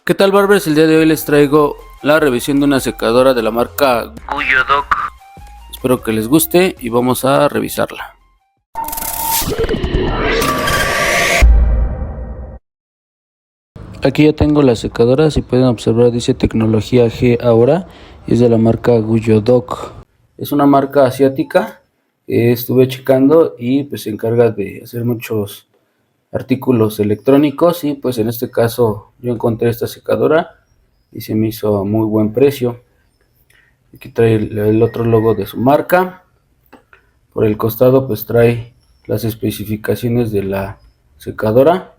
¿Qué tal, barbers? El día de hoy les traigo la revisión de una secadora de la marca Guyodoc. Espero que les guste y vamos a revisarla. Aquí ya tengo la secadora, si pueden observar dice tecnología G ahora y es de la marca Guyodoc. Es una marca asiática que estuve checando y pues se encarga de hacer muchos artículos electrónicos y pues en este caso yo encontré esta secadora y se me hizo a muy buen precio. Aquí trae el otro logo de su marca. Por el costado pues trae las especificaciones de la secadora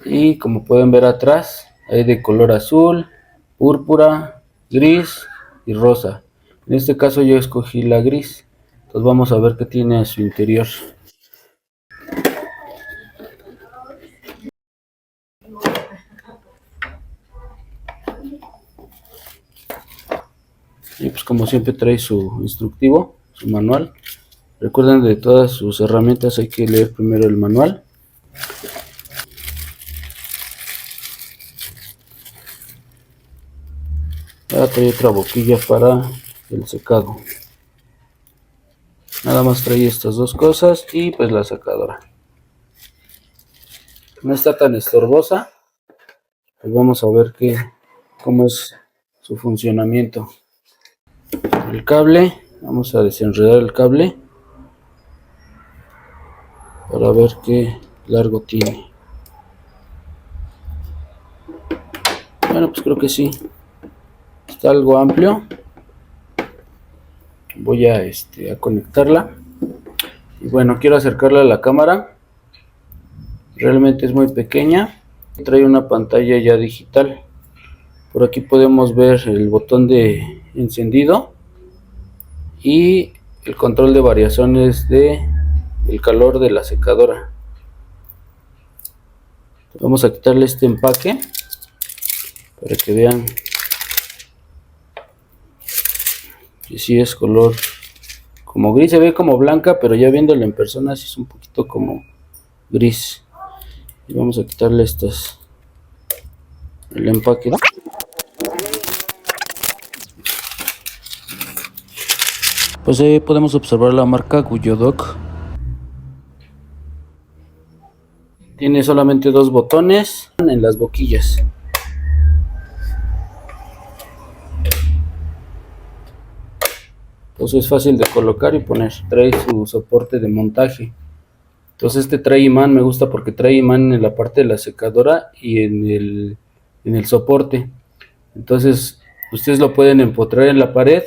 y como pueden ver atrás hay de color azul, púrpura, gris y rosa. En este caso yo escogí la gris, entonces vamos a ver qué tiene a su interior. Y pues como siempre trae su instructivo, su manual. Recuerden, de todas sus herramientas hay que leer primero el manual. Ahora trae otra boquilla para el secado. Nada más trae estas dos cosas y pues la secadora. No está tan estorbosa. Pues vamos a ver cómo es su funcionamiento. El cable, vamos a desenredar el cable para ver qué largo tiene. Bueno, pues creo que sí. Está algo amplio. Voy a conectarla. Y bueno, quiero acercarla a la cámara. Realmente es muy pequeña. Trae una pantalla ya digital. Por aquí podemos ver el botón de encendido y el control de variaciones de el calor de la secadora. Vamos a quitarle este empaque para que vean que sí es color como gris. Se ve como blanca, pero ya viéndola en persona sí es un poquito como gris. Y vamos a quitarle el empaque. Pues ahí podemos observar la marca Guyodoc. Tiene solamente dos botones en las boquillas. Entonces es fácil de colocar y poner. Trae su soporte de montaje. Entonces trae imán, me gusta porque trae imán en la parte de la secadora y en el soporte. Entonces ustedes lo pueden empotrar en la pared.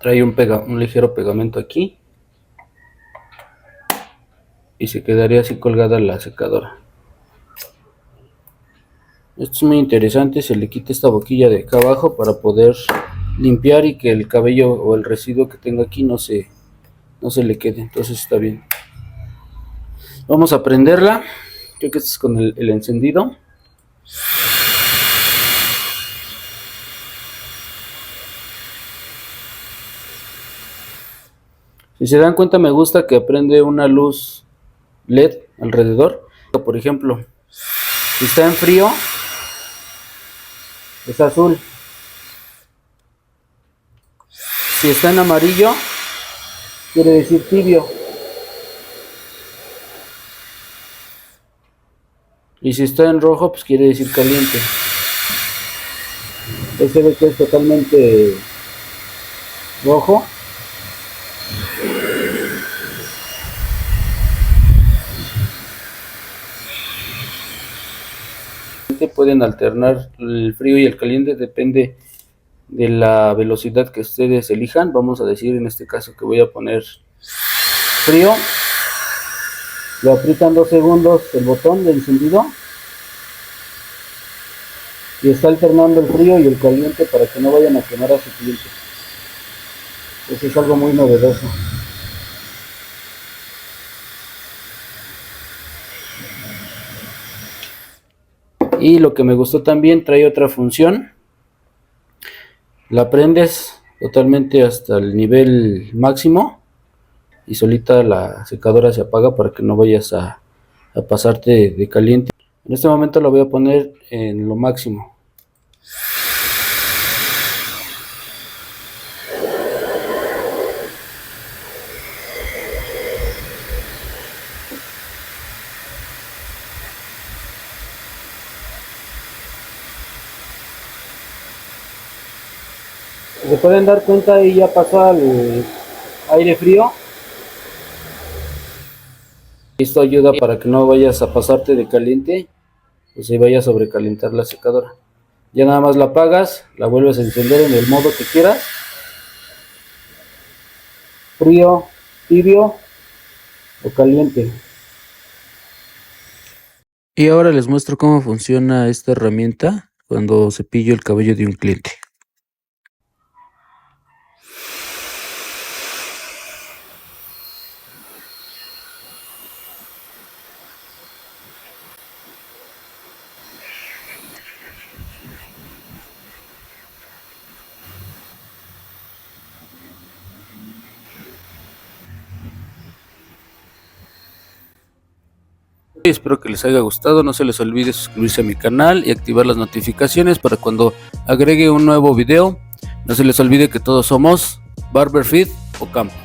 Trae un ligero pegamento aquí y se quedaría así colgada la secadora. Esto es muy interesante. Se le quita esta boquilla de acá abajo para poder limpiar y que el cabello o el residuo que tenga aquí no se le quede. Entonces está bien. Vamos a prenderla. Creo que este es con el encendido. Si se dan cuenta, me gusta que prende una luz LED alrededor. Por ejemplo, si está en frío, es azul. Si está en amarillo, quiere decir tibio. Y si está en rojo, pues quiere decir caliente. Este ve que es totalmente rojo. Pueden alternar el frío y el caliente, depende de la velocidad que ustedes elijan. Vamos a decir en este caso que voy a poner frío. Lo aprietan 2 segundos el botón de encendido y está alternando el frío y el caliente para que no vayan a quemar a su cliente. Eso es algo muy novedoso. Y lo que me gustó también, trae otra función. La prendes totalmente hasta el nivel máximo y solita la secadora se apaga para que no vayas a pasarte de caliente. En este momento lo voy a poner en lo máximo. Se pueden dar cuenta, ahí ya pasó al aire frío. Esto ayuda para que no vayas a pasarte de caliente, pues se vaya a sobrecalentar la secadora. Ya nada más la apagas, la vuelves a encender en el modo que quieras, frío, tibio o caliente. Y ahora les muestro cómo funciona esta herramienta cuando cepillo el cabello de un cliente. Espero que les haya gustado, no se les olvide suscribirse a mi canal y activar las notificaciones para cuando agregue un nuevo video. No se les olvide que todos somos Barber Fit Ocampo.